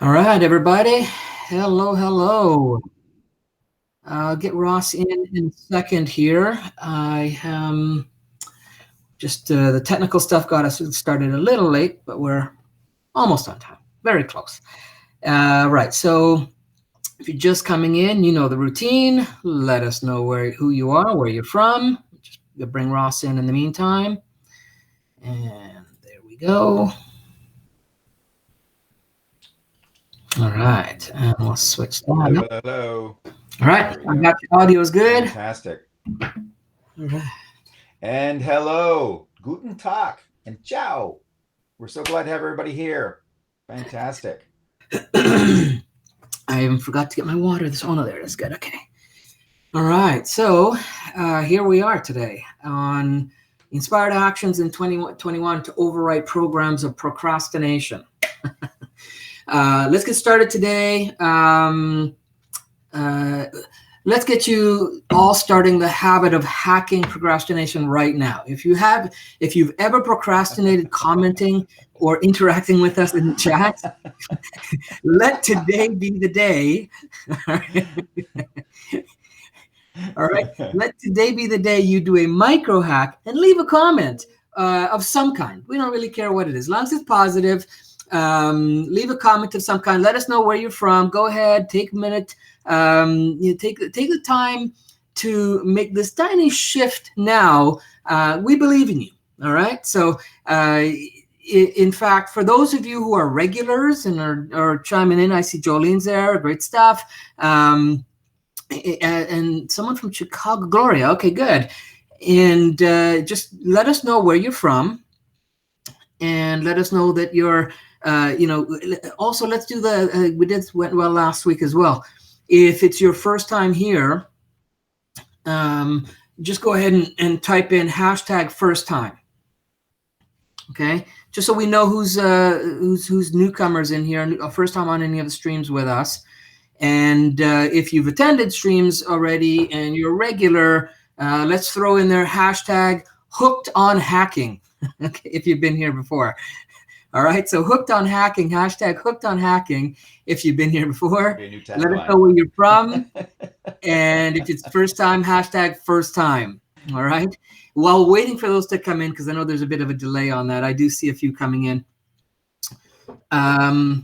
All right, everybody. Hello, hello. I'll get Ross in a second here. I just the technical stuff got us started a little late, but we're almost on time. Very close. Right. So if you're just coming in, you know the routine. Let us know who you are, where you're from. Just bring Ross in the meantime. And there we go. All right, and we'll switch that. Hello. All right, I got your audio is good. Fantastic. All right. And hello, guten tag, and ciao. We're so glad to have everybody here. Fantastic. I even forgot to get my water. Oh, no, there it is. Good. Okay. All right. So here we are today on Inspired Actions in 2021 to Overwrite Programs of Procrastination. Let's get started today. Let's get you all starting the habit of hacking procrastination right now. If you've ever procrastinated commenting or interacting with us in the chat, let today be the day. All right. Let today be the day you do a micro hack and leave a comment of some kind. We don't really care what it is, as long as it's positive. Leave a comment of some kind. Let us know where you're from. Go ahead, take a minute. Take the time to make this tiny shift now. We believe in you. All right. So, in fact, for those of you who are regulars and are chiming in, I see Jolene's there. Great stuff. And someone from Chicago, Gloria. Okay, good. And just let us know where you're from, and let us know that you're. Also, let's do went well last week as well. If it's your first time here, just go ahead and type in hashtag first time. Okay, just so we know who's newcomers in here, first time on any of the streams with us. And if you've attended streams already and you're regular, let's throw in there hashtag hooked on hacking. Okay, if you've been here before. All right, so hooked on hacking, hashtag hooked on hacking. If you've been here before, let us know where you're from. And if it's first time, hashtag first time. All right. While waiting for those to come in, because I know there's a bit of a delay on that, I do see a few coming in. I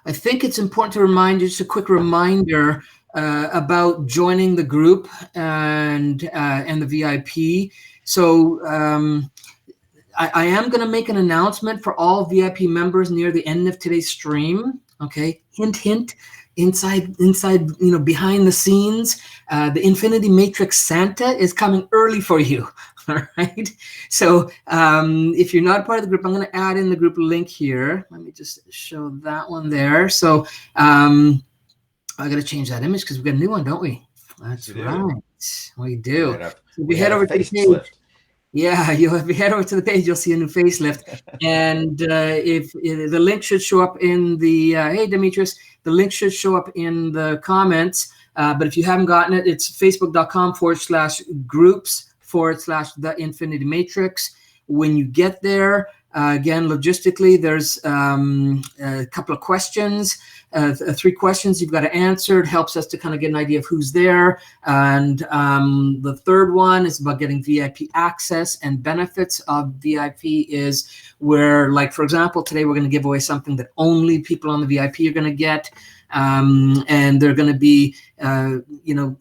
think it's important to remind you, just a quick reminder about joining the group and the VIP. So I am going to make an announcement for all VIP members near the end of today's stream. Okay, hint, hint. Inside, behind the scenes, the Infinity Matrix Santa is coming early for you. All right. So if you're not part of the group, I'm going to add in the group link here. Let me just show that one there. So I got to change that image because we've got a new one, don't we? That's right. We do. So we head over to the page. Yeah, if you head over to the page, you'll see a new facelift. And if the link should show up in the, hey, Demetrius, the link should show up in the comments. But if you haven't gotten it, it's facebook.com/groups/the Infinity Matrix. When you get there, again, logistically, there's a couple of questions. 3 questions you've got to answer. It helps us to kind of get an idea of who's there. And the third one is about getting VIP access, and benefits of VIP is where, like, for example, today we're going to give away something that only people on the VIP are going to get. And they're going to be,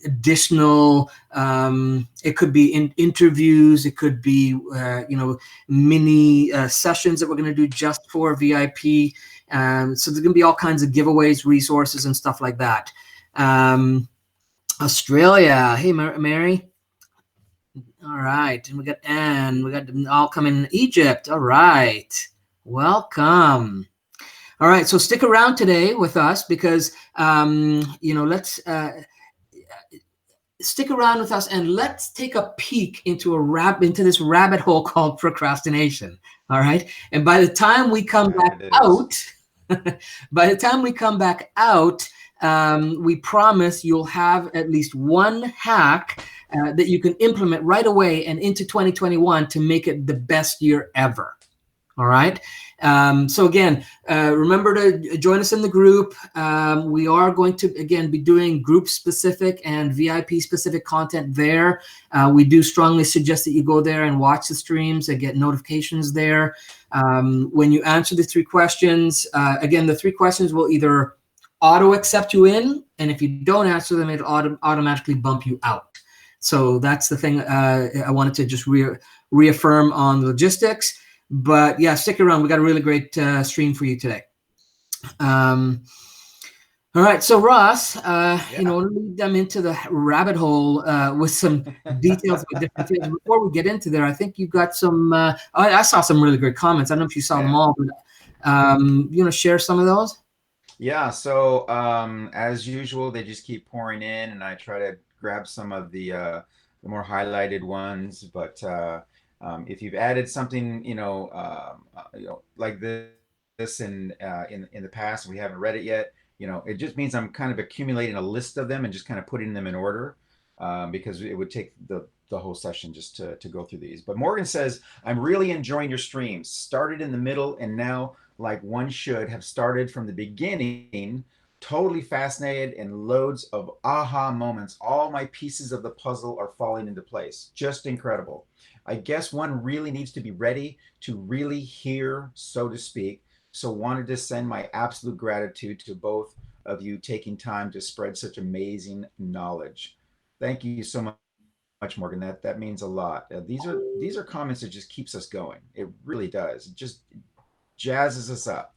additional, it could be interviews, it could be, mini sessions that we're going to do just for VIP. So there's going to be all kinds of giveaways, resources, and stuff like that. Australia. Hey, Mary. All right. And we got Anne. We got them all coming in. Egypt. All right. Welcome. All right. So stick around today with us because, let's stick around with us and let's take a peek into this rabbit hole called procrastination. All right. And by the time we come back out, we promise you'll have at least one hack that you can implement right away and into 2021 to make it the best year ever. All right. So again, remember to join us in the group. We are going to again be doing group specific and VIP specific content there. We do strongly suggest that you go there and watch the streams and get notifications there. When you answer the 3 questions, again, the 3 questions will either auto accept you in, and if you don't answer them, it'll automatically bump you out. So that's the thing I wanted to just reaffirm on the logistics. But yeah, stick around. We got a really great stream for you today. All right, so Ross, lead them into the rabbit hole with some details with different things. Before we get into there, I think you've got some. I saw some really great comments. I don't know if you saw them all, but you want to share some of those? Yeah, so as usual, they just keep pouring in, and I try to grab some of the more highlighted ones. But if you've added something, like this in the past, and we haven't read it yet, it just means I'm kind of accumulating a list of them and just kind of putting them in order, because it would take the whole session just to go through these. But Morgan says, I'm really enjoying your streams. Started in the middle and now, like one should, have started from the beginning. Totally fascinated and loads of aha moments. All my pieces of the puzzle are falling into place. Just incredible. I guess one really needs to be ready to really hear, so to speak. So wanted to send my absolute gratitude to both of you taking time to spread such amazing knowledge. Thank you so much, Morgan. That means a lot. These are comments that just keeps us going. It really does. It just jazzes us up.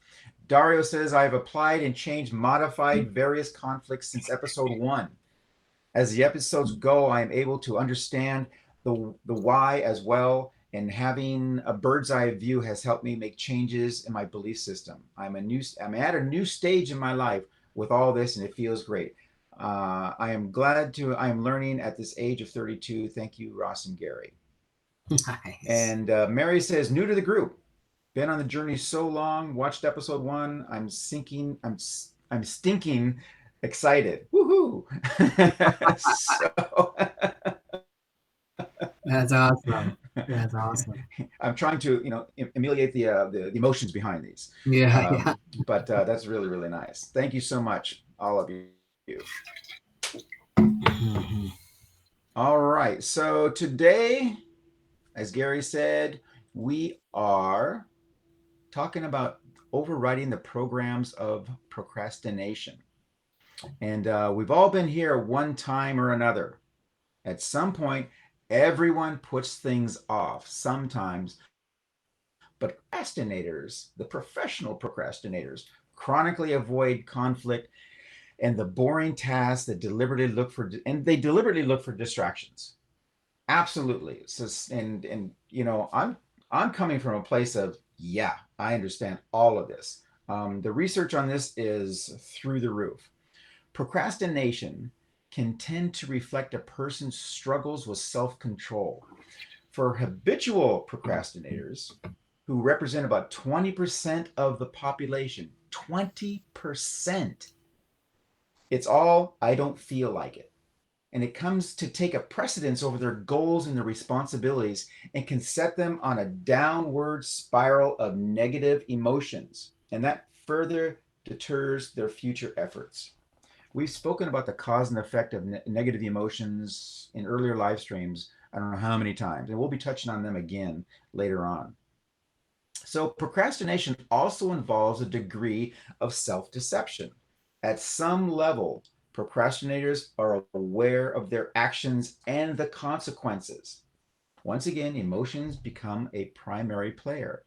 Dario says, I have applied and changed, modified various conflicts since episode 1. As the episodes go, I am able to understand the why as well, and having a bird's eye view has helped me make changes in my belief system. I'm at a new stage in my life with all this, and it feels great. I am learning at this age of 32. Thank you, Ross and Gary. Nice. And Mary says, new to the group. Been on the journey so long. Watched episode 1. I'm stinking excited. Woohoo! So That's awesome. That's awesome. I'm trying to, emulate the emotions behind these. Yeah, yeah. But that's really, really nice. Thank you so much, all of you. Mhm. All right. So today, as Gary said, we are talking about overriding the programs of procrastination. And we've all been here one time or another. At some point, everyone puts things off sometimes, but procrastinators, the professional procrastinators, chronically avoid conflict and the boring tasks that deliberately look for distractions. Absolutely. So, and I'm coming from a place of, yeah, I understand all of this. The research on this is through the roof. Procrastination can tend to reflect a person's struggles with self control. For habitual procrastinators, who represent about 20% of the population, 20%, it's all, I don't feel like it. And it comes to take a precedence over their goals and their responsibilities and can set them on a downward spiral of negative emotions. And that further deters their future efforts. We've spoken about the cause and effect of negative emotions in earlier live streams. I don't know how many times, and we'll be touching on them again later on. So, procrastination also involves a degree of self deception. At some level, procrastinators are aware of their actions and the consequences. Once again, emotions become a primary player.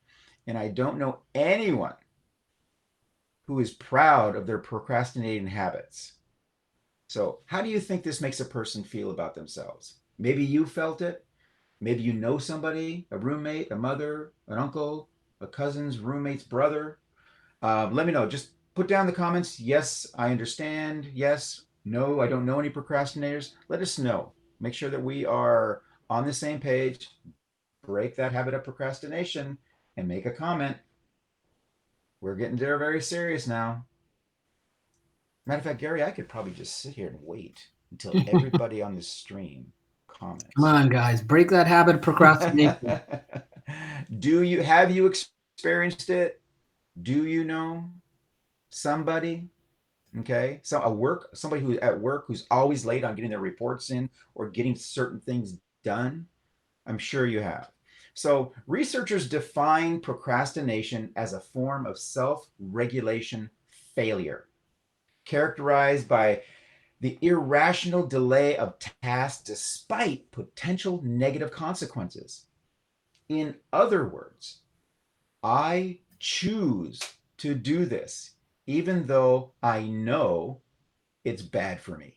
And I don't know anyone who is proud of their procrastinating habits. So, how do you think this makes a person feel about themselves? Maybe you felt it. Maybe you know somebody, a roommate, a mother, an uncle, a cousin's roommate's brother. Let me know. Just put down the comments. Yes, I understand. Yes, no, I don't know any procrastinators. Let us know. Make sure that we are on the same page. Break that habit of procrastination and make a comment. We're getting there very serious now. Matter of fact, Gary, I could probably just sit here and wait until everybody on this stream Come comments. on, guys. Break that habit of procrastination. Do you have you experienced experienced it? Do you know somebody? Okay, so somebody who's at work who's always late on getting their reports in or getting certain things done. I'm sure you have. So researchers define procrastination as a form of self-regulation failure, characterized by the irrational delay of tasks despite potential negative consequences. In other words, I choose to do this even though I know it's bad for me.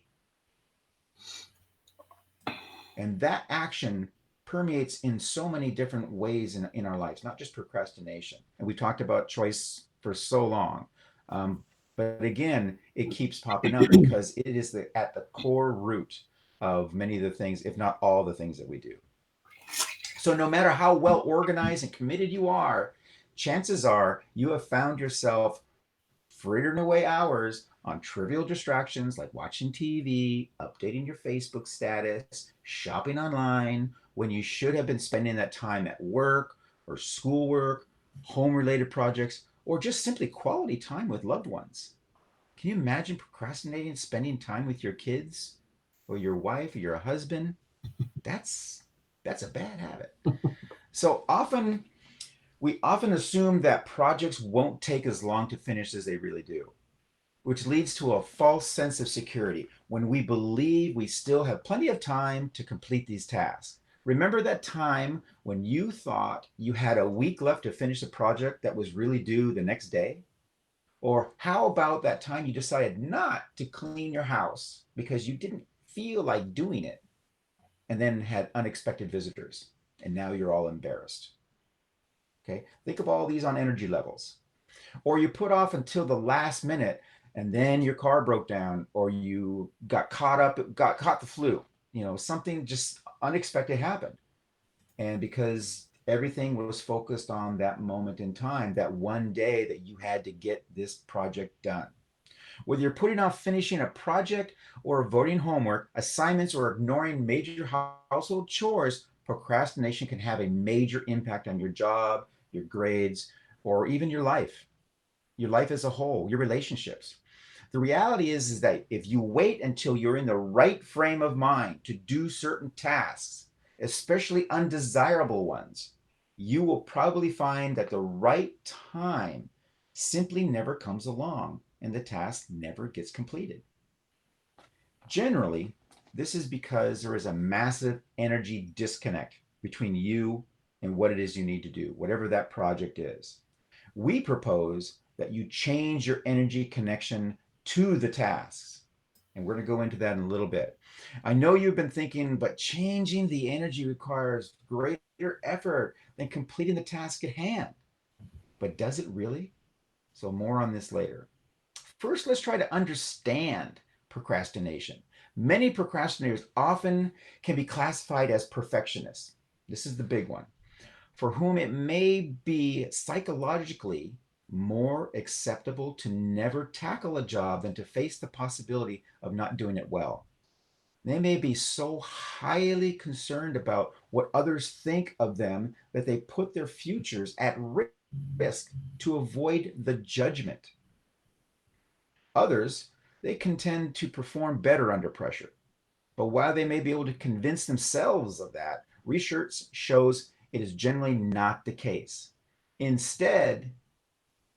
And that action permeates in so many different ways in our lives, not just procrastination. And we talked about choice for so long. But again, it keeps popping up because it is at the core root of many of the things, if not all the things that we do. So, no matter how well organized and committed you are, chances are you have found yourself frittering away hours on trivial distractions like watching TV, updating your Facebook status, shopping online, when you should have been spending that time at work or schoolwork, home related projects, or just simply quality time with loved ones. Can you imagine procrastinating spending time with your kids or your wife or your husband? That's that's a bad habit. So we often assume that projects won't take as long to finish as they really do, which leads to a false sense of security when we believe we still have plenty of time to complete these tasks. Remember that time when you thought you had a week left to finish a project that was really due the next day? Or how about that time you decided not to clean your house because you didn't feel like doing it and then had unexpected visitors and now you're all embarrassed? Okay, think of all these on energy levels. Or you put off until the last minute and then your car broke down or you got caught the flu, something just unexpected happened. And because everything was focused on that moment in time, that one day that you had to get this project done. Whether you're putting off finishing a project or avoiding homework, assignments, or ignoring major household chores, procrastination can have a major impact on your job, your grades, or even your life as a whole, your relationships. The reality is that if you wait until you're in the right frame of mind to do certain tasks, especially undesirable ones, you will probably find that the right time simply never comes along and the task never gets completed. Generally, this is because there is a massive energy disconnect between you and what it is you need to do, whatever that project is. We propose that you change your energy connection to the tasks. And we're going to go into that in a little bit. I know you've been thinking, but changing the energy requires greater effort than completing the task at hand. But does it really? So, more on this later. First, let's try to understand procrastination. Many procrastinators often can be classified as perfectionists. This is the big one, for whom it may be psychologically more acceptable to never tackle a job than to face the possibility of not doing it well. They may be so highly concerned about what others think of them that they put their futures at risk to avoid the judgment. Others, they can tend to perform better under pressure. But while they may be able to convince themselves of that, research shows it is generally not the case. Instead,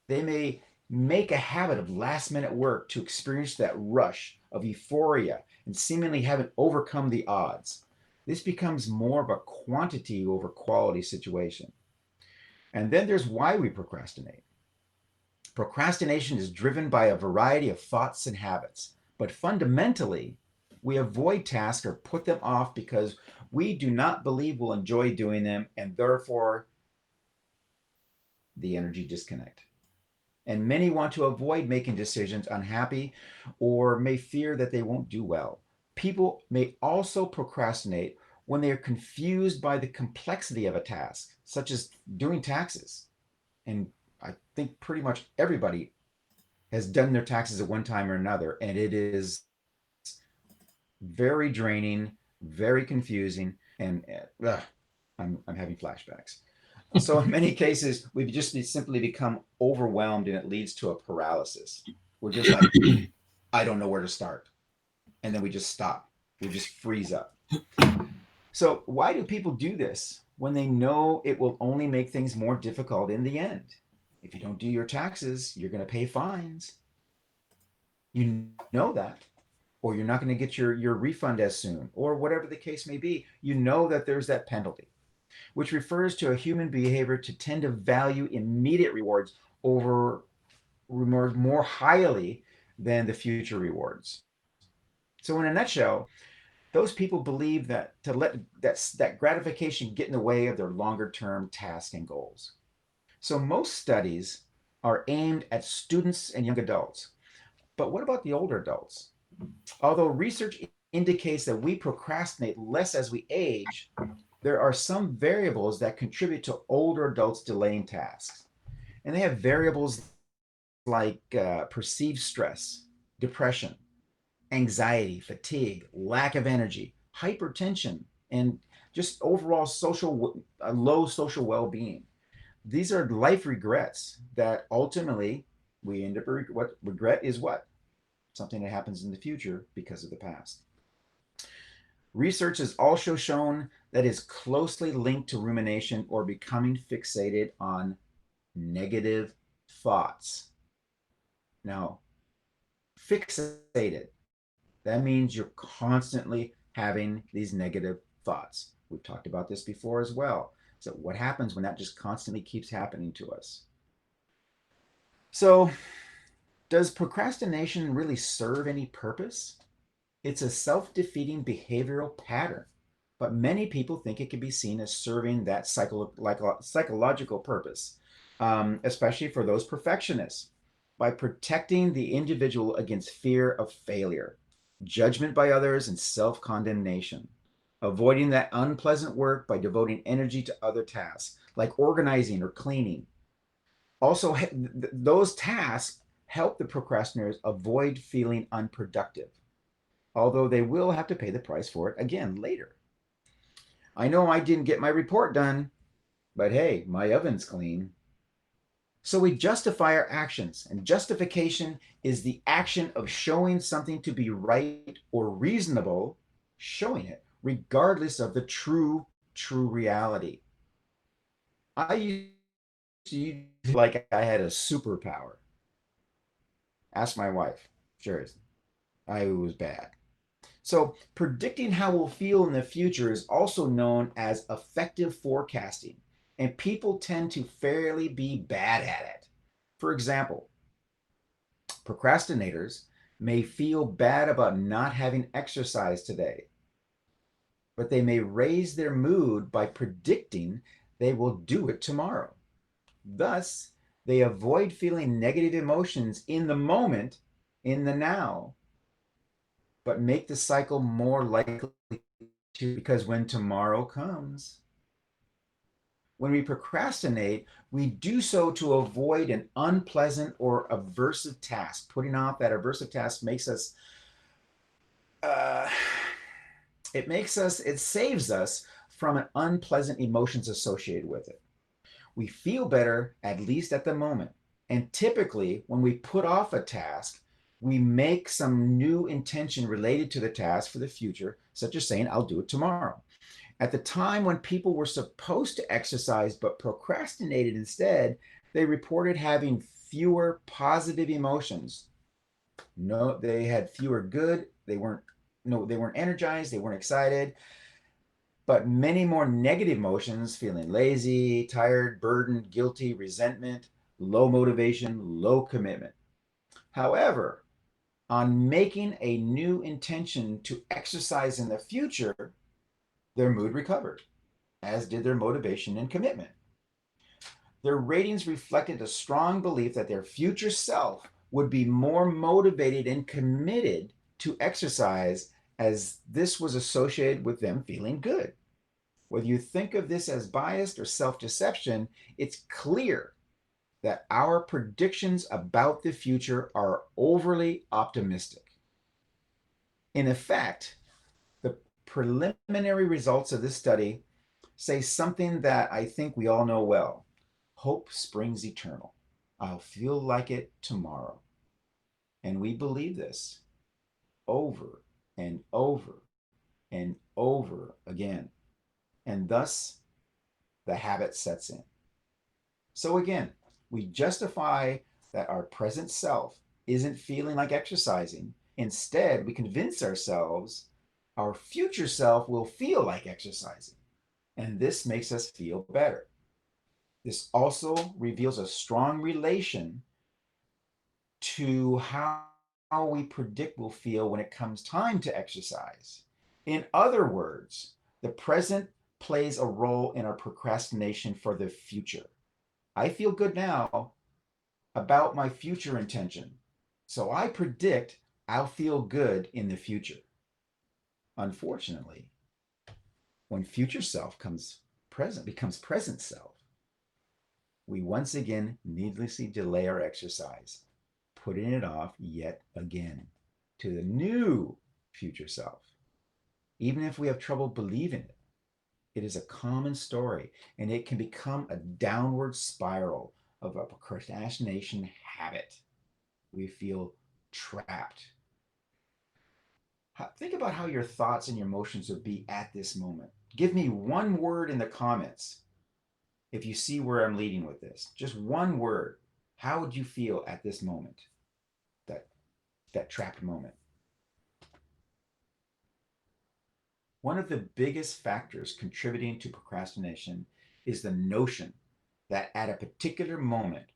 they may make a habit of last minute work to experience that rush of euphoria and seemingly haven't overcome the odds. This becomes more of a quantity over quality situation. And then there's why we procrastinate. Procrastination is driven by a variety of thoughts and habits, but fundamentally, we avoid tasks or put them off because we do not believe we'll enjoy doing them, and therefore the energy disconnect. And many want to avoid making decisions unhappy or may fear that they won't do well. People may also procrastinate when they are confused by the complexity of a task, such as doing taxes. And I think pretty much everybody has done their taxes at one time or another, and it is very draining, very confusing, and I'm having flashbacks. So in many cases, we've just simply become overwhelmed and it leads to a paralysis. We're just like, I don't know where to start. And then we just stop. We just freeze up. So why do people do this when they know it will only make things more difficult in the end? If you don't do your taxes, you're going to pay fines. You know that. Or you're not going to get your refund as soon, or whatever the case may be. You know that there's that penalty, which refers to a human behavior to tend to value immediate rewards over more highly than the future rewards. So, in a nutshell, those people believe that to let that gratification get in the way of their longer term tasks and goals. So, most studies are aimed at students and young adults. But what about the older adults? Although research indicates that we procrastinate less as we age, there are some variables that contribute to older adults delaying tasks. And they have variables like perceived stress, depression, anxiety, fatigue, lack of energy, hypertension, and just overall low social well-being. These are life regrets that ultimately we end up what regret is what something that happens in the future because of the past. Research has also shown that is closely linked to rumination or becoming fixated on negative thoughts. Now, fixated, that means you're constantly having these negative thoughts. We've talked about this before as well. So, what happens when that just constantly keeps happening to us? So, does procrastination really serve any purpose? It's a self defeating behavioral pattern, but many people think it can be seen as serving that psychological purpose, especially for those perfectionists, by protecting the individual against fear of failure, judgment by others, and self condemnation. Avoiding that unpleasant work by devoting energy to other tasks like organizing or cleaning. Also, those tasks help the procrastinators avoid feeling unproductive, although they will have to pay the price for it again later. I know I didn't get my report done, but hey, my oven's clean. So we justify our actions, and justification is the action of showing something to be right or reasonable, showing it, regardless of the true reality. I used to feel like I had a superpower. Ask my wife. Sure, I was bad. So, predicting how we'll feel in the future is also known as effective forecasting, and people tend to fairly be bad at it. For example, procrastinators may feel bad about not having exercise today, but they may raise their mood by predicting they will do it tomorrow. Thus, they avoid feeling negative emotions in the moment, in the now, but make the cycle more likely to, because when tomorrow comes, when we procrastinate, we do so to avoid an unpleasant or aversive task. Putting off that aversive task makes us, uh, it saves us from an unpleasant emotions associated with it. We feel better, at least at the moment. And typically, when we put off a task, we make some new intention related to the task for the future, such as saying, I'll do it tomorrow. At the time when people were supposed to exercise but procrastinated instead, they reported having fewer positive emotions. No, they had fewer good, they weren't no, they weren't energized, they weren't excited, but many more negative emotions, feeling lazy, tired, burdened, guilty, resentment, low motivation, low commitment. However, on making a new intention to exercise in the future, their mood recovered, as did their motivation and commitment. Their ratings reflected a strong belief that their future self would be more motivated and committed to exercise, as this was associated with them feeling good. Whether you think of this as biased or self deception, it's clear that our predictions about the future are overly optimistic. In effect, the preliminary results of this study say something that I think we all know well. Hope springs eternal. I'll feel like it tomorrow. And we believe this over and over and over again. And thus the habit sets in. So again, we justify that our present self isn't feeling like exercising. Instead, we convince ourselves our future self will feel like exercising. And this makes us feel better. This also reveals a strong relation to how we predict we'll feel when it comes time to exercise. In other words, the present plays a role in our procrastination for the future. I feel good now about my future intention, so I predict I'll feel good in the future. Unfortunately, when future self becomes present self, we once again needlessly delay our exercise, putting it off yet again to the new future self. Even if we have trouble believing it, it is a common story and it can become a downward spiral of a procrastination habit. We feel trapped. Think about how your thoughts and your emotions would be at this moment. Give me one word in the comments if you see where I'm leading with this. Just one word. How would you feel at this moment? That that trapped moment. One of the biggest factors contributing to procrastination is the notion that at a particular moment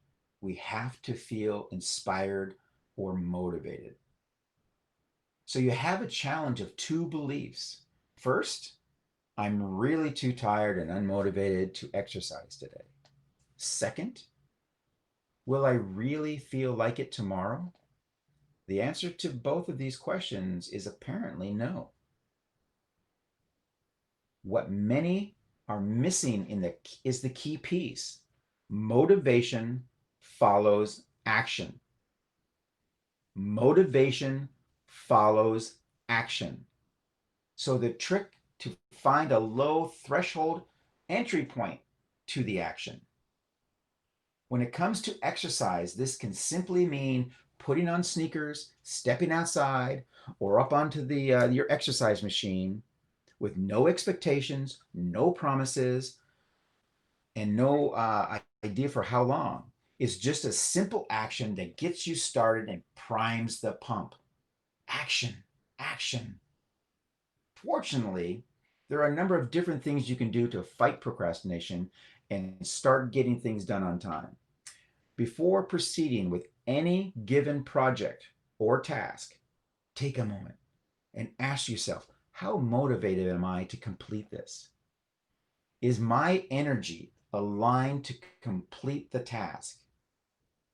we have to feel inspired or motivated. So you have a challenge of two beliefs. First, I'm really too tired and unmotivated to exercise today. Second, will I really feel like it tomorrow? The answer to both of these questions is apparently no. What many are missing is the key piece. Motivation follows action. Motivation follows action. So the trick to find a low threshold entry point to the action. When it comes to exercise, this can simply mean putting on sneakers, stepping outside, or up onto your exercise machine with no expectations, no promises, and no idea for how long. It's just a simple action that gets you started and primes the pump. Action, action. Fortunately, there are a number of different things you can do to fight procrastination and start getting things done on time. Before proceeding with any given project or task, take a moment and ask yourself, how motivated am I to complete this? Is my energy aligned to complete the task?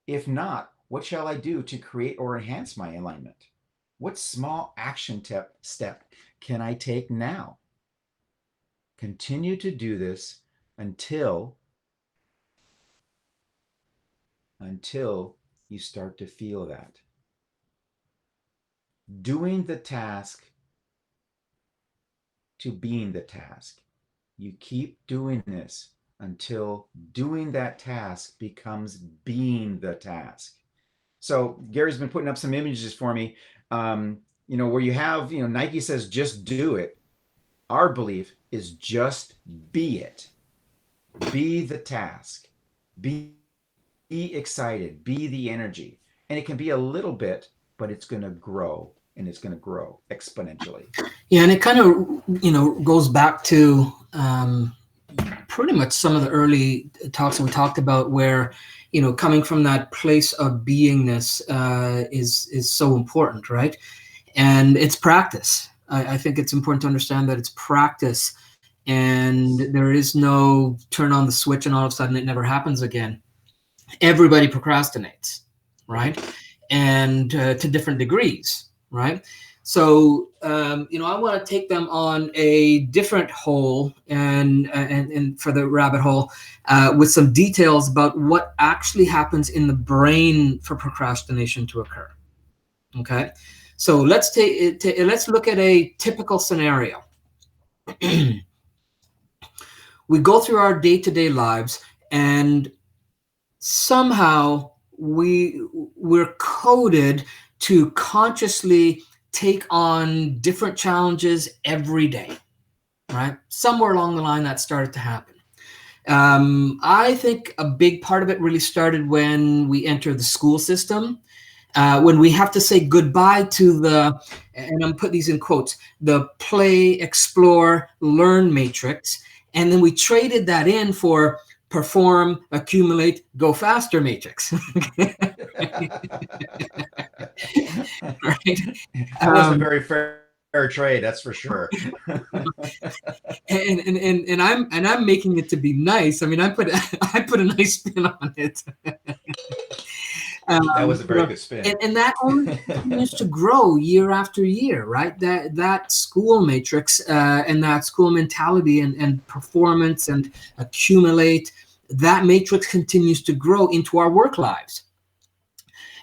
If not, what shall I do to create or enhance my alignment? What small action step can I take now? Continue to do this until you start to feel that. Doing the task to being the task. You keep doing this until doing that task becomes being the task. So Gary's been putting up some images for me, where you have, Nike says, just do it. Our belief is just be it. Be the task. Be excited. Be the energy. And it can be a little bit, but it's going to grow, and it's going to grow exponentially. Yeah, and it kind of, goes back to pretty much some of the early talks that we talked about, where, coming from that place of beingness is so important, right? And it's practice. I think it's important to understand that it's practice, and there is no turn on the switch and all of a sudden it never happens again. Everybody procrastinates, right? And to different degrees, right? So I want to take them on a different hole and for the rabbit hole with some details about what actually happens in the brain for procrastination to occur. Okay, so let's look at a typical scenario. we go through our day-to-day lives, and somehow we're coded to consciously take on different challenges every day, right? Somewhere along the line that started to happen. I think a big part of it really started when we entered the school system, when we have to say goodbye to the, and I'm putting these in quotes, the play, explore, learn matrix. And then we traded that in for perform, accumulate, go faster matrix. Right? That wasn't a very fair trade, that's for sure. and I'm making it to be nice. I mean, I put a nice spin on it. That was a very good spin. And that only continues to grow year after year, right? That school matrix and that school mentality and performance and accumulate, that matrix continues to grow into our work lives.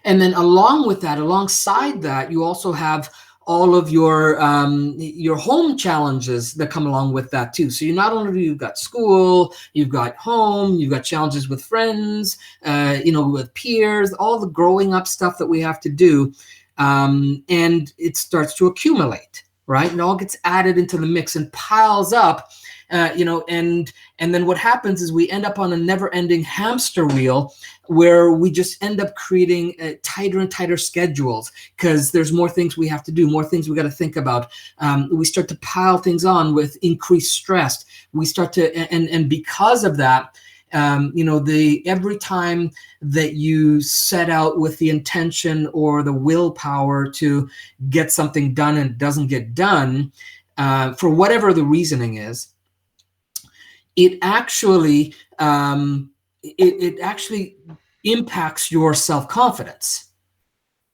And then along with that, alongside that, you also have all of your home challenges that come along with that too. So you not only you've got school, you've got home, you've got challenges with friends, with peers, all the growing up stuff that we have to do, and it starts to accumulate, right? And all gets added into the mix and piles up, and then what happens is we end up on a never-ending hamster wheel where we just end up creating tighter and tighter schedules because there's more things we have to do, more things we got to think about. We start to pile things on with increased stress. We start to, and because of that, every time that you set out with the intention or the willpower to get something done and it doesn't get done, for whatever the reasoning is, it actually impacts your self-confidence,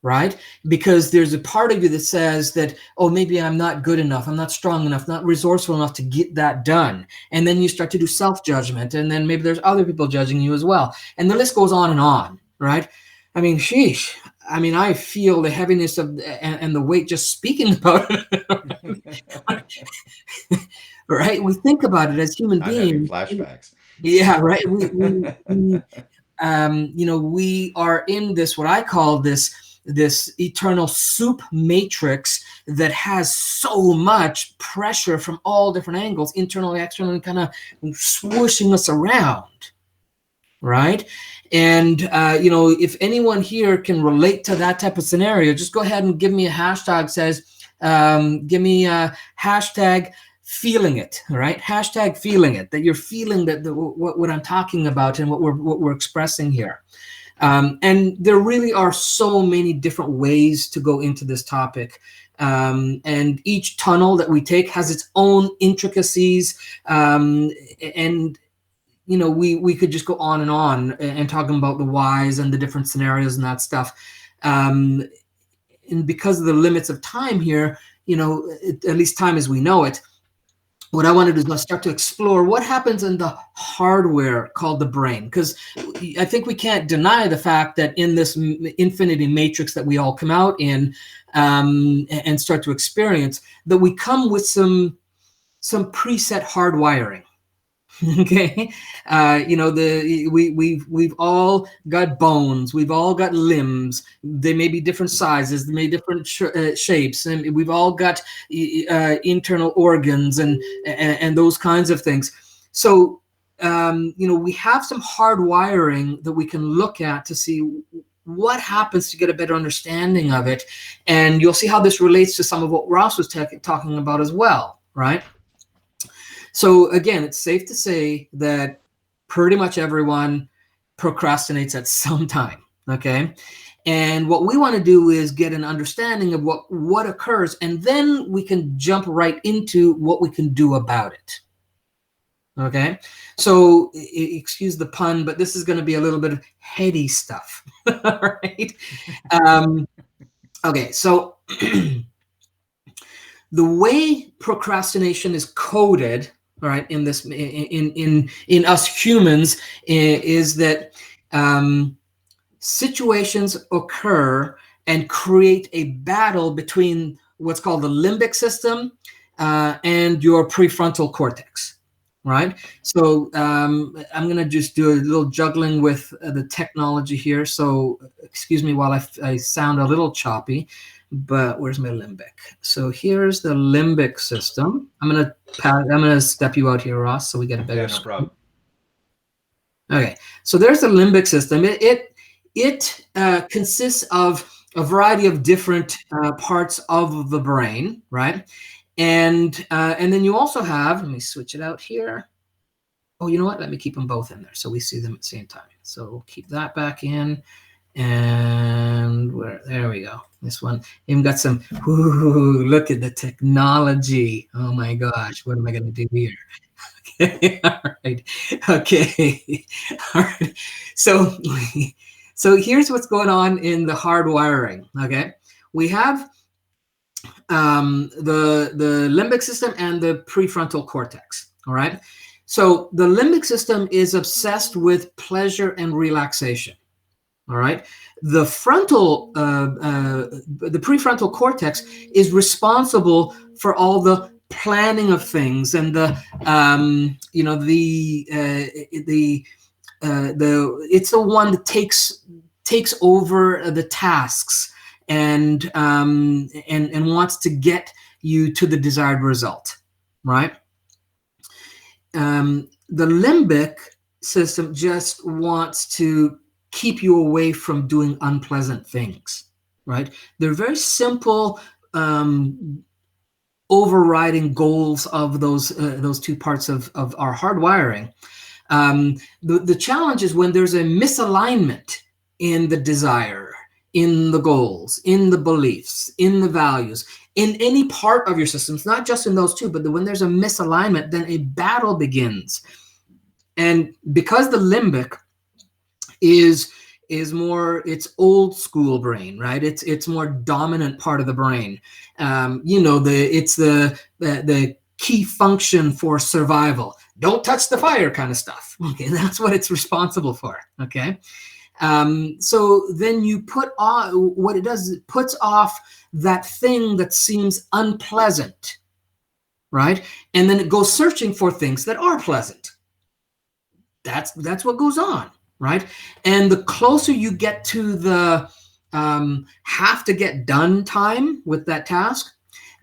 right? Because there's a part of you that says that, oh, maybe I'm not good enough, I'm not strong enough, not resourceful enough to get that done. And then you start to do self-judgment, and then maybe there's other people judging you as well. And the list goes on, right? I mean, sheesh. I mean, I feel the heaviness of and the weight just speaking about it. Right? We think about it as human beings. I'm having flashbacks. Yeah, right. We are in this, what I call this eternal soup matrix that has so much pressure from all different angles, internally, externally, kind of swooshing us around, right? And if anyone here can relate to that type of scenario, just go ahead and give me a hashtag. Give me a hashtag feeling it, right? Hashtag feeling it, that you're feeling that what I'm talking about and what we're expressing here. And there really are so many different ways to go into this topic. And each tunnel that we take has its own intricacies. And we could just go on and talking about the whys and the different scenarios and that stuff. And because of the limits of time here, at least time as we know it, what I want to do is start to explore what happens in the hardware called the brain. Because I think we can't deny the fact that in this infinity matrix that we all come out in and start to experience, that we come with some preset hardwiring. Okay, we've all got bones, we've all got limbs. They may be different sizes, they may be different shapes, and we've all got internal organs and those kinds of things. So we have some hardwiring that we can look at to see what happens to get a better understanding of it, and you'll see how this relates to some of what Ross was talking about as well, right? So again, it's safe to say that pretty much everyone procrastinates at some time, okay? And what we want to do is get an understanding of what occurs, and then we can jump right into what we can do about it, okay? So excuse the pun, but this is going to be a little bit of heady stuff, all right? Okay, so the way procrastination is coded, all right, in this in us humans, is that situations occur and create a battle between what's called the limbic system and your prefrontal cortex. right? So I'm going to just do a little juggling with the technology here. So excuse me while I sound a little choppy, but where's my limbic? So here's the limbic system. I'm going to step you out here, Ross, so we get a better no problem. Okay, so there's the limbic system. It consists of a variety of different parts of the brain, right? And then you also have, let me switch it out here. Oh, you know what? Let me keep them both in there so we see them at the same time. So we'll keep that back in, and there we go. This one even got some. Ooh, look at the technology! Oh my gosh, what am I going to do here? Okay, all right. Okay, all right. So, so here's what's going on in the hardwiring. Okay, we have the limbic system and the prefrontal cortex. All right. So the limbic system is obsessed with pleasure and relaxation. All right. The prefrontal cortex is responsible for all the planning of things and the it's the one that takes over the tasks and wants to get you to the desired result, right? The limbic system just wants to keep you away from doing unpleasant things, right? They're very simple overriding goals of those two parts of our hardwiring. The challenge is when there's a misalignment in the desire, in the goals, in the beliefs, in the values, in any part of your systems, not just in those two, but when there's a misalignment, then a battle begins. And because the limbic is more, it's old school brain, right? It's more dominant part of the brain. It's the key function for survival. Don't touch the fire kind of stuff. Okay, that's what it's responsible for. Okay. So then you put on, what it does is it puts off that thing that seems unpleasant, right? And then it goes searching for things that are pleasant. That's what goes on, right? And the closer you get to the have to get done time with that task,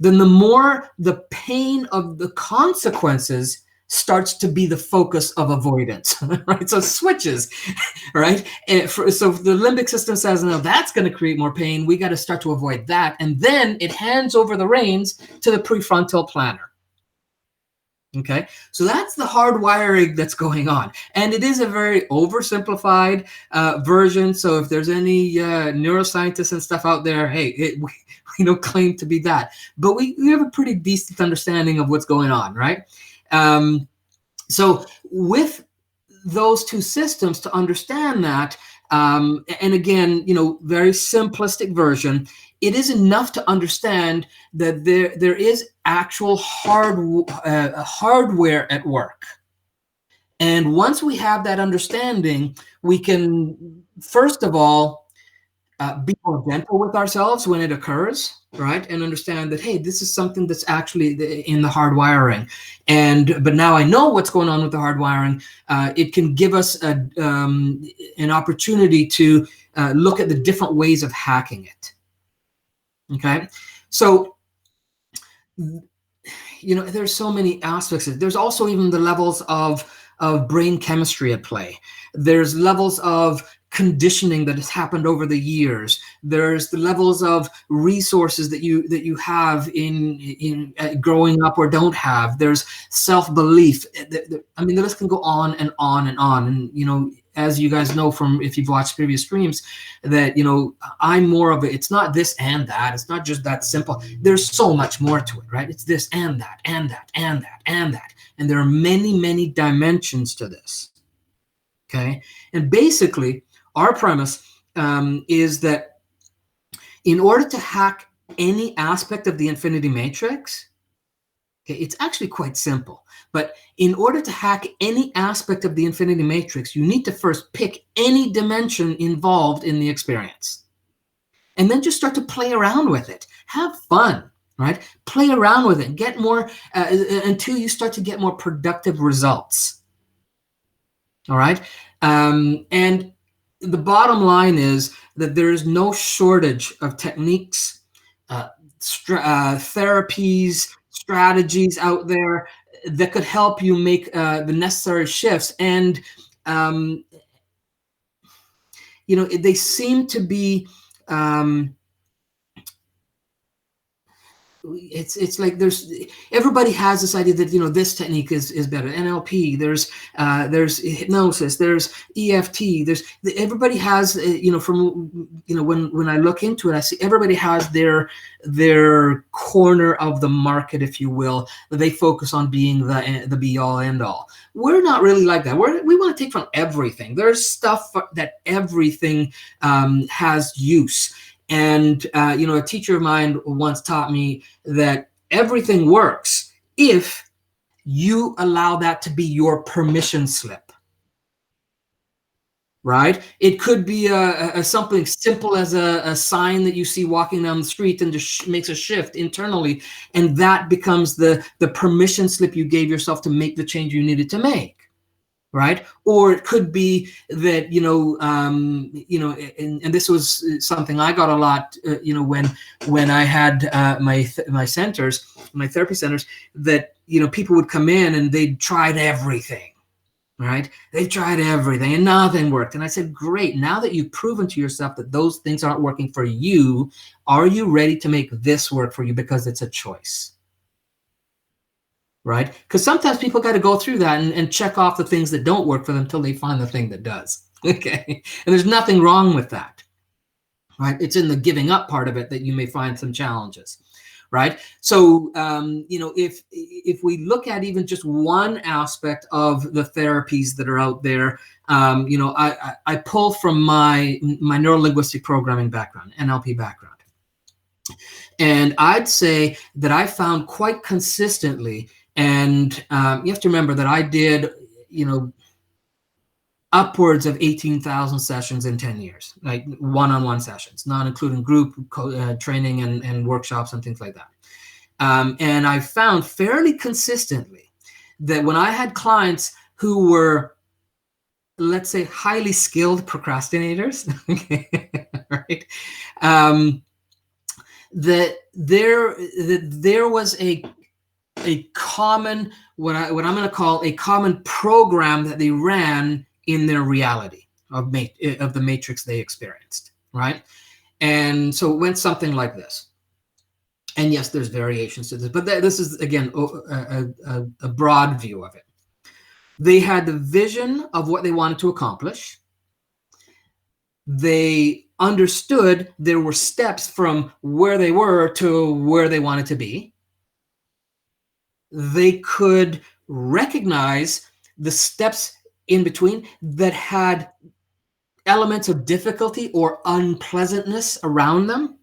then the more the pain of the consequences starts to be the focus of avoidance, right? So it switches, right? So the limbic system says, no, that's going to create more pain. We got to start to avoid that. And then it hands over the reins to the prefrontal planner. Okay, so that's the hardwiring that's going on. And it is a very oversimplified version. So if there's any neuroscientists and stuff out there, hey, we don't claim to be that. But we have a pretty decent understanding of what's going on, right? So with those two systems, to understand that, and again, very simplistic version, it is enough to understand that there is actual hardware at work. And once we have that understanding, we can, first of all, be more gentle with ourselves when it occurs, right? And understand that, hey, this is something that's actually in the hardwiring. But now I know what's going on with the hardwiring. It can give us an opportunity to look at the different ways of hacking it. Okay, so there's so many aspects of it. There's also even the levels of brain chemistry at play. There's levels of conditioning that has happened over the years. There's the levels of resources that you have in growing up or don't have. There's self-belief. I mean, the list can go on and on and on. And as you guys know from if you've watched previous streams, that I'm more of it's not this and that. It's not just that simple. There's so much more to it, right? It's this and that and that and that and that. And there are many, many dimensions to this. Okay. And basically, our premise is that in order to hack any aspect of the infinity matrix, okay, it's actually quite simple. But in order to hack any aspect of the infinity matrix, you need to first pick any dimension involved in the experience. And then just start to play around with it. Have fun, right? Play around with it, get more until you start to get more productive results. All right. And the bottom line is that there is no shortage of techniques, therapies, strategies out there that could help you make the necessary shifts. And, they seem to be, it's like there's everybody has this idea that this technique is better. NLP, there's hypnosis, there's EFT, there's everybody has from when I look into it, I see everybody has their corner of the market, if you will, that they focus on being the be all end all. We're not really like that. We want to take from everything. There's stuff that everything has use. And, a teacher of mine once taught me that everything works if you allow that to be your permission slip, right? It could be something simple as a sign that you see walking down the street and just makes a shift internally. And that becomes the permission slip you gave yourself to make the change you needed to make. Right. Or it could be that, and this was something I got a lot, when I had my centers, my therapy centers, that, people would come in and they'd tried everything. Right. They tried everything and nothing worked. And I said, great. Now that you've proven to yourself that those things aren't working for you, are you ready to make this work for you? Because it's a choice. Right? Because sometimes people got to go through that and check off the things that don't work for them until they find the thing that does. Okay. And there's nothing wrong with that. Right? It's in the giving up part of it that you may find some challenges. Right? So, if we look at even just one aspect of the therapies that are out there, I pull from my neuro-linguistic programming background, NLP background. And I'd say that I found quite consistently, and you have to remember that I did, upwards of 18,000 sessions in 10 years, like one-on-one sessions, not including group training and workshops and things like that. And I found fairly consistently that when I had clients who were, let's say, highly skilled procrastinators, right, that there was a common, what I'm going to call a common program that they ran in their reality of the matrix they experienced, right? And so it went something like this. And yes, there's variations to this, but this is, again, a broad view of it. They had the vision of what they wanted to accomplish. They understood there were steps from where they were to where they wanted to be. They could recognize the steps in between that had elements of difficulty or unpleasantness around them.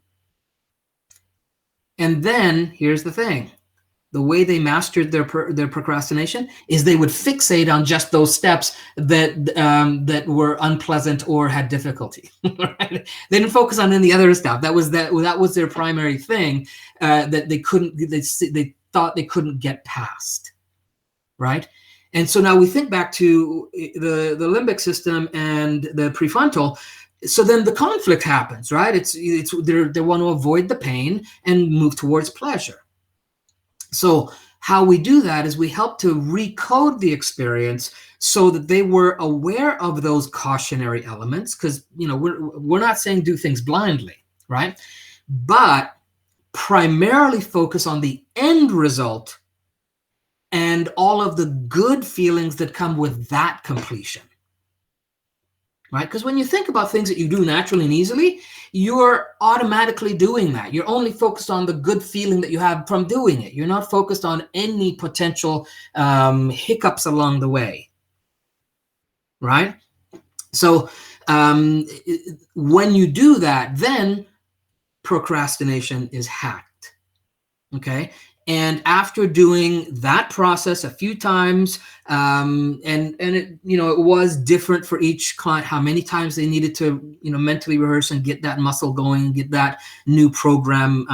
And then here's the thing. The way they mastered their procrastination is they would fixate on just those steps that were unpleasant or had difficulty. Right? They didn't focus on any other stuff. That was their primary thing that they couldn't. They thought they couldn't get past. Right. And so now we think back to the limbic system and the prefrontal. So then the conflict happens, right? They want to avoid the pain and move towards pleasure. So how we do that is we help to recode the experience so that they were aware of those cautionary elements, because we're not saying do things blindly, right? But primarily focus on the end result and all of the good feelings that come with that completion. Right? Because when you think about things that you do naturally and easily, you're automatically doing that. You're only focused on the good feeling that you have from doing it. You're not focused on any potential hiccups along the way. Right? So when you do that, then procrastination is hacked. Okay? And after doing that process a few times, and it, it was different for each client, how many times they needed to, mentally rehearse and get that muscle going, get that new program,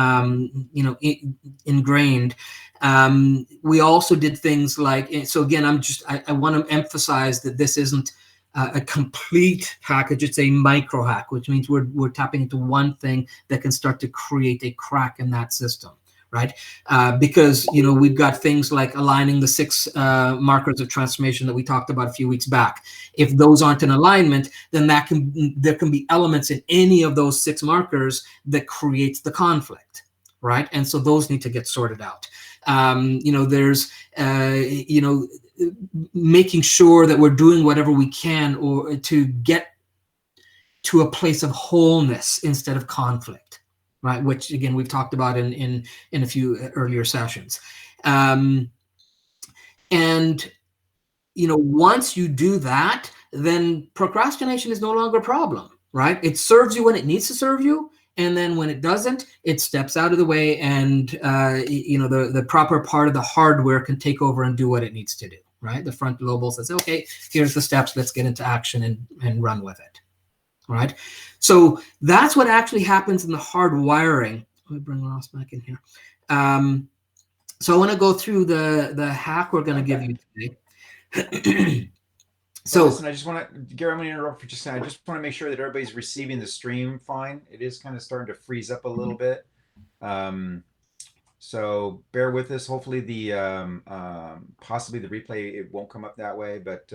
ingrained. We also did things like, so again, I want to emphasize that this isn't a complete package. It's a micro hack, which means we're tapping into one thing that can start to create a crack in that system, right? Because we've got things like aligning the 6 markers of transformation that we talked about a few weeks back. If those aren't in alignment, then there can be elements in any of those 6 markers that creates the conflict, right? And so those need to get sorted out. There's making sure that we're doing whatever we can or to get to a place of wholeness instead of conflict, right? Which again, we've talked about in a few earlier sessions. And once you do that, then procrastination is no longer a problem, right? It serves you when it needs to serve you. And then when it doesn't, it steps out of the way, and the proper part of the hardware can take over and do what it needs to do, right? The frontal lobe says, okay, here's the steps, let's get into action and run with it, right? So that's what actually happens in the hard wiring. Let me bring Ross back in here. So I want to go through the hack we're going to give you today. So listen, I just want to, Gary, I'm going to interrupt for just a second. I just want to make sure that everybody's receiving the stream fine. It is kind of starting to freeze up a little bit. So bear with us. Hopefully possibly the replay, it won't come up that way, but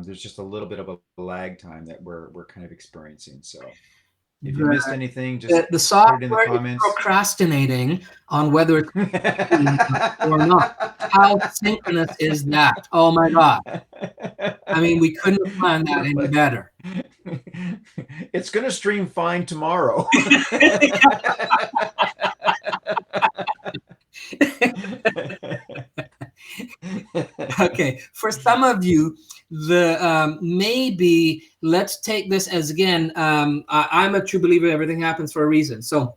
there's just a little bit of a lag time that we're kind of experiencing. So if you missed anything, just the software put it in the comments. Is procrastinating on whether it's or not. How synchronous is that? Oh my God. I mean, we couldn't have planned that any better. It's going to stream fine tomorrow. Okay, for some of you, maybe let's take this as, again, I'm a true believer everything happens for a reason. So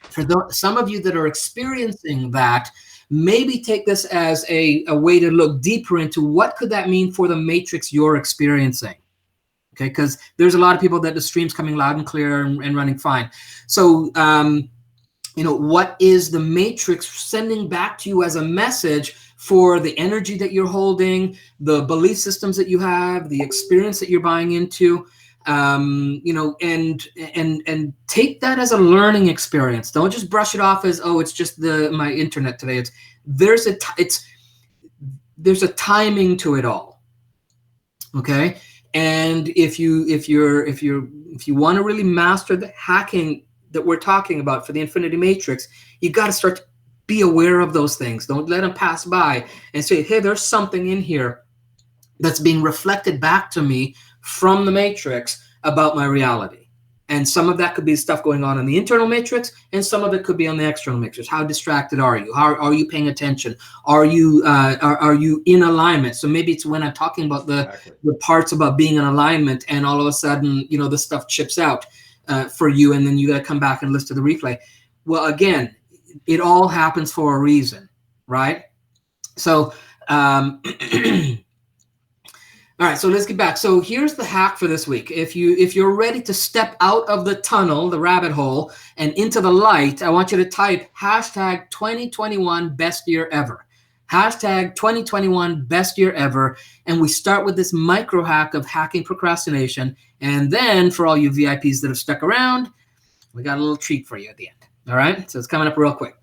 for some of you that are experiencing that, maybe take this as a way to look deeper into what could that mean for the matrix you're experiencing. Okay, because there's a lot of people that the stream's coming loud and clear and running fine. So what is the matrix sending back to you as a message for the energy that you're holding, the belief systems that you have, the experience that you're buying into, and take that as a learning experience. Don't just brush it off as, oh, it's just my internet today. There's a timing to it all. Okay, and if you want to really master the hacking that we're talking about for the infinity matrix, you got to start to be aware of those things. Don't let them pass by and say, hey, there's something in here that's being reflected back to me from the matrix about my reality. And some of that could be stuff going on in the internal matrix, and some of it could be on the external matrix. How distracted are you? How are you paying attention? Are you in alignment? So maybe it's when I'm talking about the parts about being in alignment, and all of a sudden, the stuff chips out for you, and then you got to come back and listen to the replay. Well, again, it all happens for a reason, right? So, all right, so let's get back. So here's the hack for this week. If you're ready to step out of the tunnel, the rabbit hole, and into the light, I want you to type hashtag 2021 best year ever. Hashtag 2021 best year ever. And we start with this micro hack of hacking procrastination. And then for all you VIPs that have stuck around, we got a little treat for you at the end. All right, so it's coming up real quick.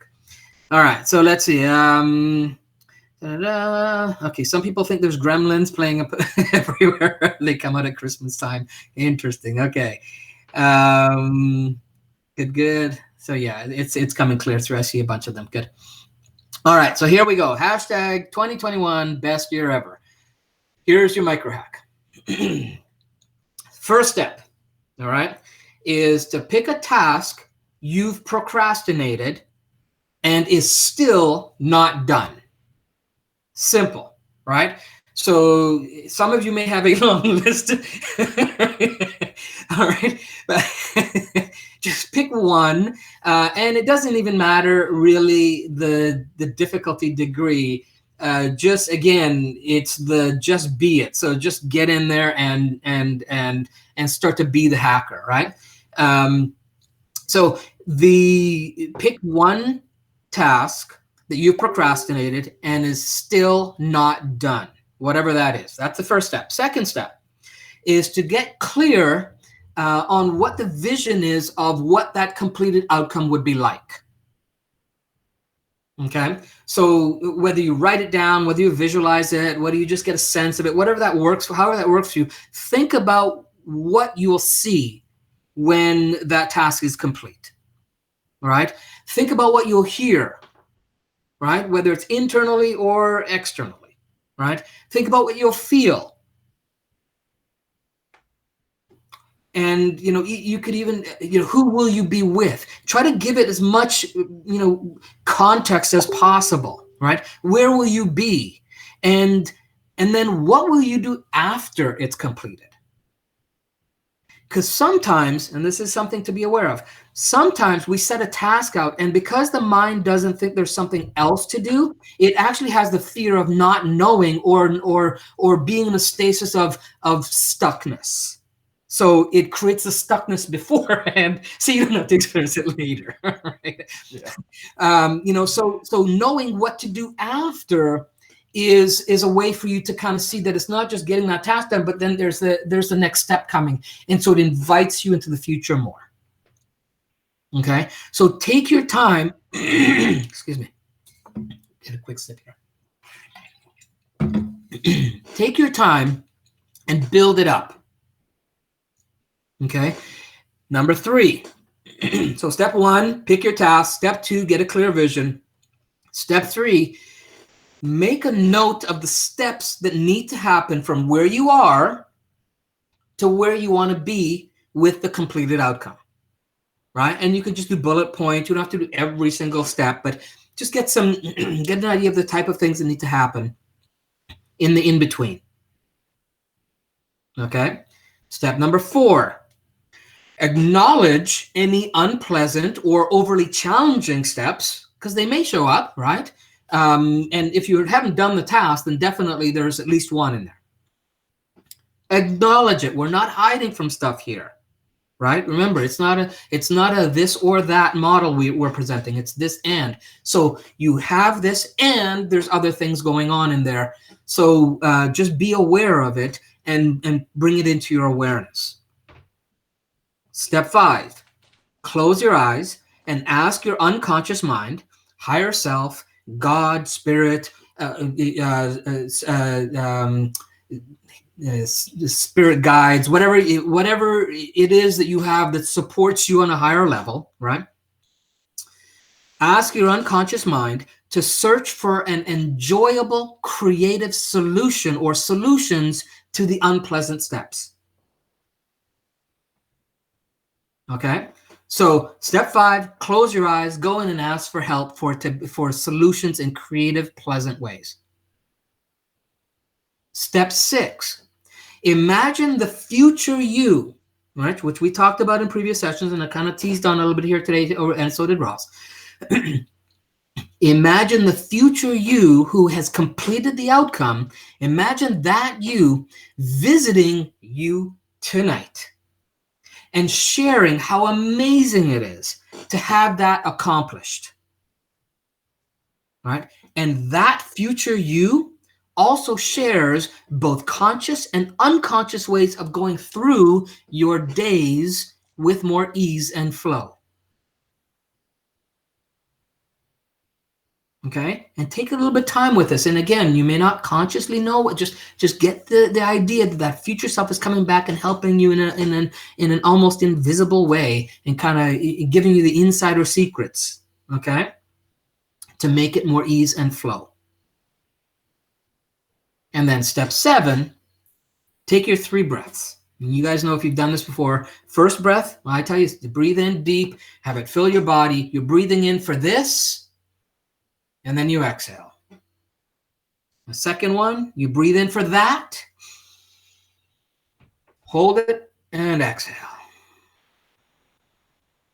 All right, so let's see. Okay, some people think there's gremlins playing up everywhere. They come out at Christmas time. Interesting. Okay. Good. So yeah, it's coming clear through. I see a bunch of them. Good. All right, so here we go. Hashtag 2021 best year ever. Here's your micro hack. First step, all right, is to pick a task you've procrastinated and is still not done. Simple, right? So some of you may have a long list. All right, but just pick one And it doesn't even matter really the difficulty degree. Just again, it's the just be it. So just get in there and start to be the hacker, right? So pick one task that you procrastinated and is still not done, whatever that is. That's the first step. Second step is to get clear on what the vision is of what that completed outcome would be like. Okay, so whether you write it down, whether you visualize it, whether you just get a sense of it, whatever that works, however that works for you, think about what you'll see when that task is complete. All right, think about what you'll hear, right? Whether it's internally or externally, right? Think about what you'll feel. And, you could even, who will you be with? Try to give it as much, context as possible, right? Where will you be? And then what will you do after it's completed? Because sometimes, and this is something to be aware of, sometimes we set a task out, and because the mind doesn't think there's something else to do, it actually has the fear of not knowing or being in a stasis of stuckness. So it creates the stuckness beforehand, so you don't have to experience it later. Right? Yeah. So knowing what to do after is a way for you to kind of see that it's not just getting that task done, but then there's the next step coming, and so it invites you into the future more. Okay, so take your time. Excuse me. Get a quick sip here. Take your time and build it up. Okay. Number 3. So step 1, pick your task. Step 2, get a clear vision. Step 3, make a note of the steps that need to happen from where you are to where you want to be with the completed outcome, right? And you can just do bullet points. You don't have to do every single step, but just get an idea of the type of things that need to happen in the in-between. Okay. Step number 4, acknowledge any unpleasant or overly challenging steps, because they may show up, right? And if you haven't done the task, then definitely there's at least one in there. Acknowledge it. We're not hiding from stuff here, right? Remember, it's not a this or that model we're presenting. It's this and. So you have this and there's other things going on in there. So just be aware of it and bring it into your awareness. Step 5, close your eyes and ask your unconscious mind, higher self, God, spirit, spirit guides, whatever it is that you have that supports you on a higher level, right? Ask your unconscious mind to search for an enjoyable, creative solution or solutions to the unpleasant steps. Okay, so step 5, close your eyes, go in and ask for help for solutions in creative, pleasant ways. Step 6, imagine the future you, right, which we talked about in previous sessions, and I kind of teased on a little bit here today, and so did Ross. Imagine the future you who has completed the outcome. Imagine that you visiting you tonight and sharing how amazing it is to have that accomplished, right? And that future you also shares both conscious and unconscious ways of going through your days with more ease and flow. Okay, and take a little bit of time with this. And again, you may not consciously know, just get the idea that future self is coming back and helping you in an almost invisible way, and kind of giving you the insider secrets, okay, to make it more ease and flow. And then step 7, take your 3 breaths. And you guys know, if you've done this before, first breath, I tell you, is to breathe in deep, have it fill your body. You're breathing in for this, and then you exhale. The second one, you breathe in for that, hold it, and exhale.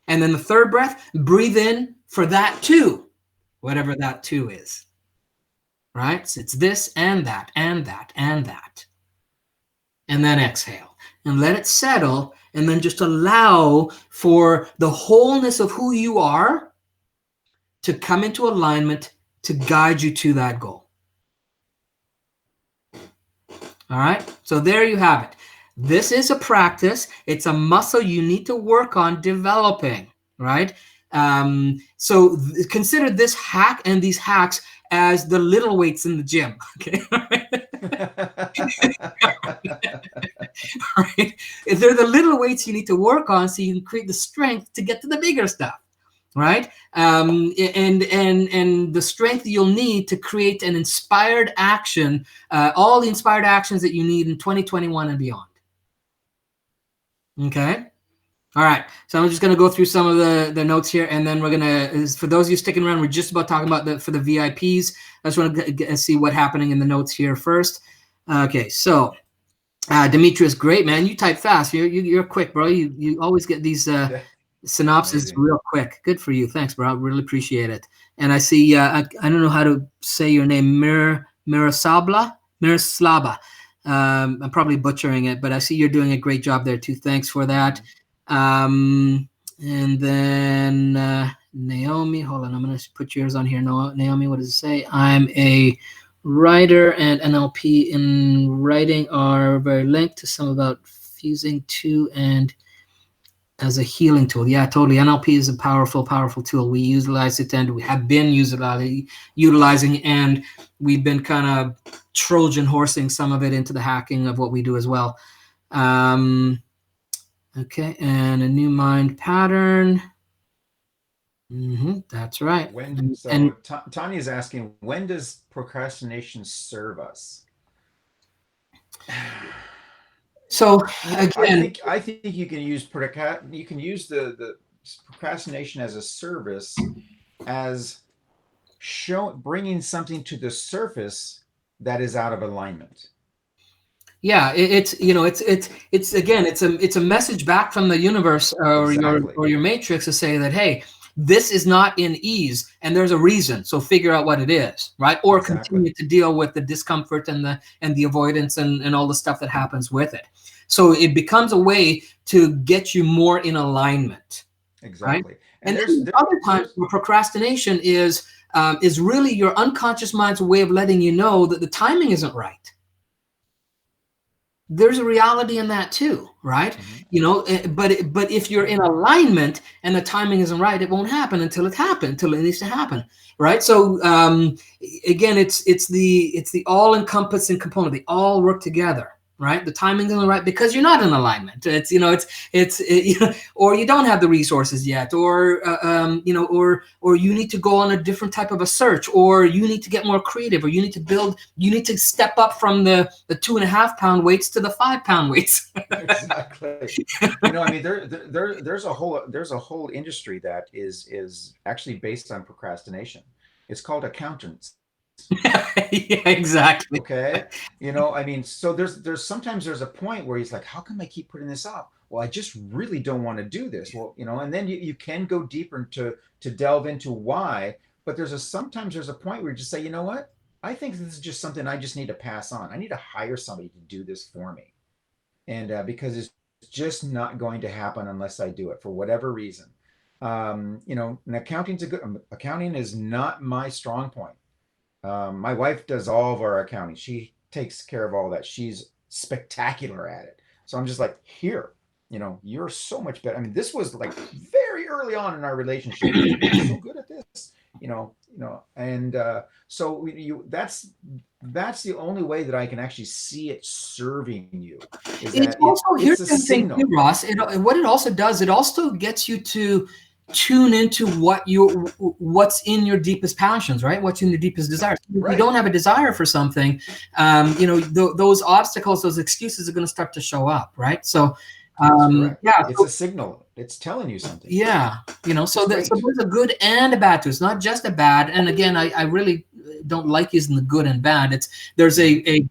And then the third breath, breathe in for that two, whatever that two is. Right? So it's this and that and that and that. And then exhale and let it settle, and then just allow for the wholeness of who you are to come into alignment to guide you to that goal. All right, so there you have it. This is a practice. It's a muscle you need to work on developing, right? So consider this hack and these hacks as the little weights in the gym, okay? Right? They're the little weights you need to work on so you can create the strength to get to the bigger stuff, right? And the strength you'll need to create an inspired action, all the inspired actions that you need in 2021 and beyond. Okay. All right. So I'm just going to go through some of the notes here, and then we're going to, for those of you sticking around, we're just about talking about for the VIPs. I just want to see what's happening in the notes here first. Okay. So Demetrius, great, man. You type fast. You're quick, bro. You always get these synopsis Amazing. real quick. Good for you. Thanks, bro. I really appreciate it. And I see, I don't know how to say your name, Miroslava. I'm probably butchering it, but I see you're doing a great job there too. Thanks for that. And then Naomi, hold on, I'm going to put yours on here. Naomi, what does it say? I'm a writer, and NLP in writing are very linked to some about fusing two and as a healing tool. Yeah, totally. NLP is a powerful, powerful tool. We utilize it, and we have been utilizing, and we've been kind of Trojan horsing some of it into the hacking of what we do as well. Okay, and a new mind pattern. That's right. Tanya is asking, when does procrastination serve us? So again, I think you can use the procrastination as a service, as bringing something to the surface that is out of alignment. Yeah, it's a message back from the universe or your matrix to say that, hey, this is not in ease, and there's a reason. So figure out what it is, right? Or continue to deal with the discomfort and the avoidance and all the stuff that happens with it. So it becomes a way to get you more in alignment. Exactly. Right? And then other times where procrastination is really your unconscious mind's way of letting you know that the timing isn't right. There's a reality in that too, right? But if you're in alignment and the timing isn't right, it won't happen until it needs to happen, right? So again, it's the all-encompassing component. They all work together, right? The timing isn't right because you're not in alignment. Or you don't have the resources yet, or you need to go on a different type of a search, or you need to get more creative, or you need to step up from the 2.5 pound weights to the 5 pound weights. Exactly. I mean, there's a whole industry that is actually based on procrastination. It's called accountants. Yeah, exactly. Okay. I mean, so sometimes there's a point where he's like, how come I keep putting this off? Well, I just really don't want to do this. Well, and then you can go deeper to delve into why, but sometimes there's a point where you just say, you know what? I think this is just something I just need to pass on. I need to hire somebody to do this for me. And because it's just not going to happen unless I do it for whatever reason. And accounting is not my strong point. My wife does all of our accounting. She takes care of all that. She's spectacular at it. So I'm just like, here, you're so much better. I mean, this was like very early on in our relationship. You're so good at this, and so that's the only way that I can actually see it serving you. Here's the thing, Ross. What it also does, it also gets you to tune into what's in your deepest passions, right? What's in your deepest desires. If you don't have a desire for something, those obstacles, those excuses are going to start to show up, right? So it's a signal. It's telling you something. Yeah, so there's a good and a bad to it. It's not just a bad. And again, I really don't like using the good and bad. There's a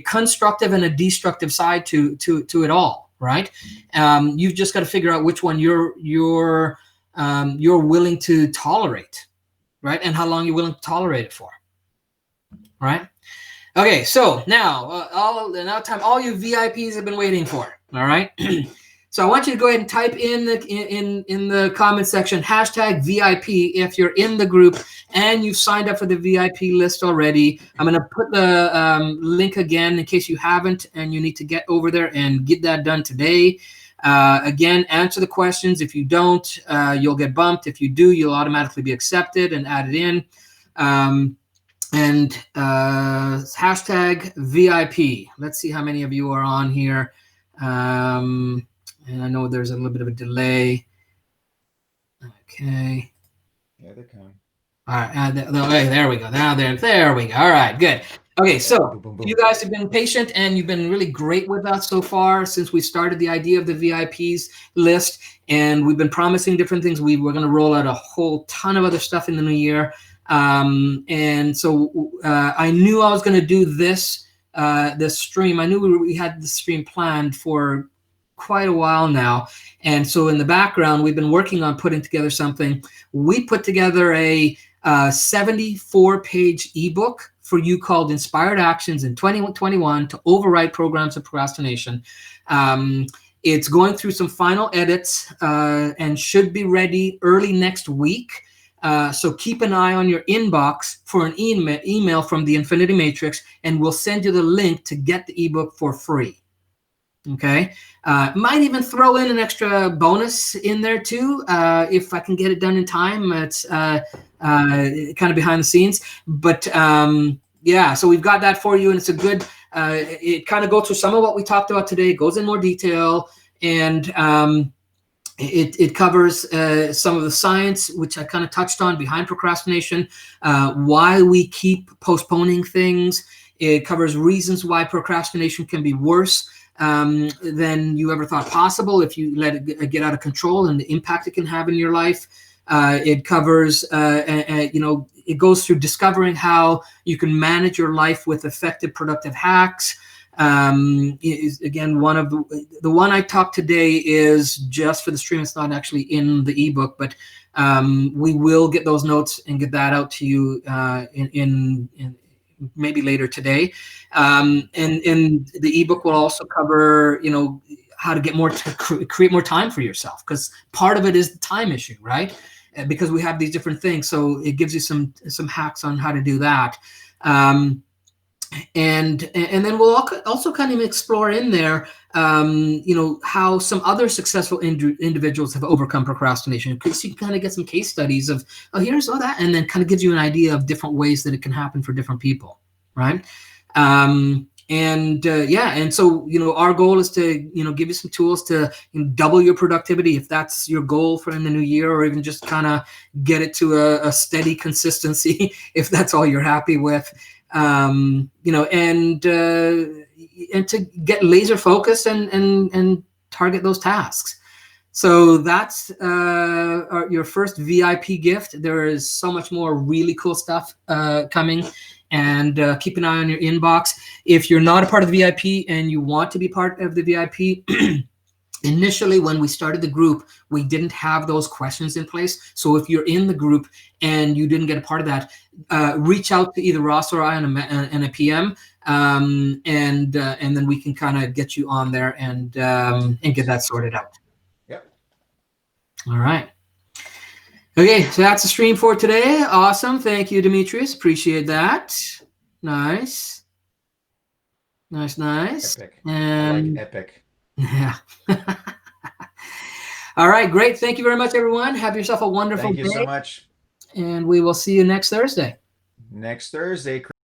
constructive and a destructive side to it all, right? You've just got to figure out which one you're you're willing to tolerate, right? And how long you're willing to tolerate it for, right? Okay, so now all you VIPs have been waiting for. All right. So I want you to go ahead and type in the comment section hashtag VIP if you're in the group and you've signed up for the VIP list already. I'm going to put the link again in case you haven't and you need to get over there and get that done today. Again, answer the questions. If you don't, you'll get bumped. If you do, you'll automatically be accepted and added in. And hashtag VIP. Let's see how many of you are on here. And I know there's a little bit of a delay. Okay. Yeah, they come. All right. There we go. Now there we go. All right. Good. Okay. So you guys have been patient and you've been really great with us so far since we started the idea of the VIPs list. And we've been promising different things. We were going to roll out a whole ton of other stuff in the new year. And so I knew I was going to do this stream. I knew we had the stream planned for quite a while now. And so in the background, we've been working on putting together something. We put together a 74-page ebook for you called Inspired Actions in 2021 to Overwrite Programs of Procrastination. It's going through some final edits and should be ready early next week. So keep an eye on your inbox for an email from the Infinity Matrix, and we'll send you the link to get the ebook for free. Okay. Might even throw in an extra bonus in there too, if I can get it done in time. It's kind of behind the scenes, but yeah. So we've got that for you, and it's a good. It kind of goes through some of what we talked about today. It goes in more detail, and it covers some of the science, which I kind of touched on behind procrastination, why we keep postponing things. It covers reasons why procrastination can be worse than you ever thought possible if you let it get out of control, and the impact it can have in your life. It covers, it goes through discovering how you can manage your life with effective, productive hacks. Again, one of the one I talked today is just for the stream. It's not actually in the ebook, but we will get those notes and get that out to you in maybe later today. And the ebook will also cover, how to get more to create more time for yourself, because part of it is the time issue, right? Because we have these different things, so it gives you some hacks on how to do that. And then we'll also kind of explore in there, how some other successful individuals have overcome procrastination. Because you can kind of get some case studies of, here's all that, and then kind of gives you an idea of different ways that it can happen for different people, right? And so, our goal is to, give you some tools to double your productivity if that's your goal for in the new year, or even just kind of get it to a steady consistency if that's all you're happy with. And to get laser focused and target those tasks. So that's your first VIP gift. There is so much more really cool stuff coming, and keep an eye on your inbox. If you're not a part of the VIP and you want to be part of the VIP, initially, when we started the group, we didn't have those questions in place. So if you're in the group and you didn't get a part of that, reach out to either Ross or I in a PM, and then we can kind of get you on there and get that sorted out. Yep. All right. Okay, so that's the stream for today. Awesome. Thank you, Demetrius. Appreciate that. Nice. Epic. And I like epic. Yeah. All right, great. Thank you very much, everyone. Have yourself a wonderful day. Thank you so much. And we will see you next Thursday. Next Thursday.